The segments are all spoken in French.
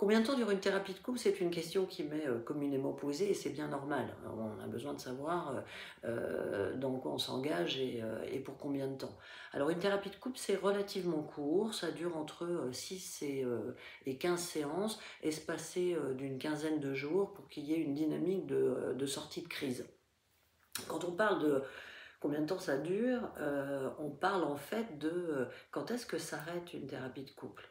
Combien de temps dure une thérapie de couple? C'est une question qui m'est communément posée et c'est bien normal. On a besoin de savoir dans quoi on s'engage et pour combien de temps. Alors une thérapie de couple, c'est relativement court, ça dure entre 6 et 15 séances, espacées d'une quinzaine de jours pour qu'il y ait une dynamique de sortie de crise. Quand on parle de combien de temps ça dure, on parle en fait de quand est-ce que s'arrête une thérapie de couple.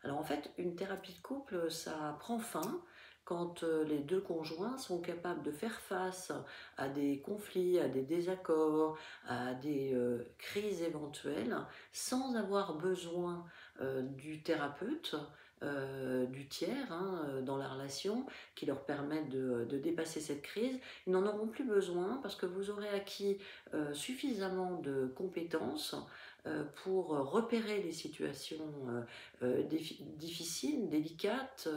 Alors en fait, une thérapie de couple, ça prend fin quand les deux conjoints sont capables de faire face à des conflits, à des désaccords, à des crises éventuelles, sans avoir besoin du thérapeute, du tiers dans la relation, qui leur permettent de dépasser cette crise. Ils n'en auront plus besoin parce que vous aurez acquis suffisamment de compétences pour repérer les situations difficiles, délicates,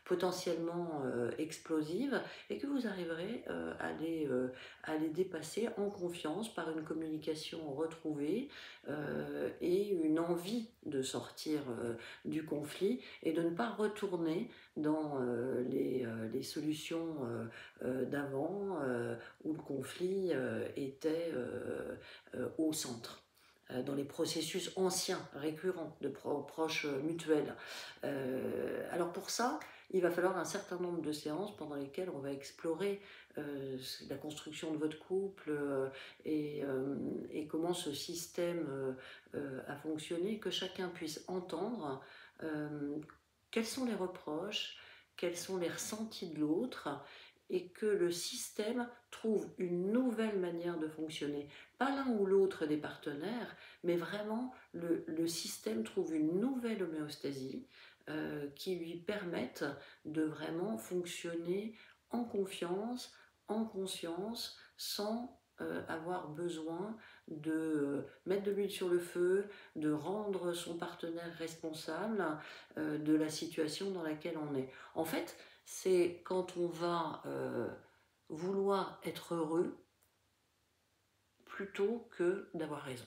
potentiellement explosives, et que vous arriverez à les dépasser en confiance par une communication retrouvée et une envie de sortir du conflit et de ne pas retourner dans les solutions d'avant où le conflit était au centre. Dans les processus anciens, récurrents, de proches mutuels. Alors pour ça, il va falloir un certain nombre de séances pendant lesquelles on va explorer la construction de votre couple et comment ce système a fonctionné, que chacun puisse entendre quels sont les reproches, quels sont les ressentis de l'autre, et que le système trouve une nouvelle manière de fonctionner. Pas l'un ou l'autre des partenaires, mais vraiment le système trouve une nouvelle homéostasie qui lui permette de vraiment fonctionner en confiance, en conscience, sans avoir besoin de mettre de l'huile sur le feu, de rendre son partenaire responsable de la situation dans laquelle on est. En fait, c'est quand on va vouloir être heureux plutôt que d'avoir raison.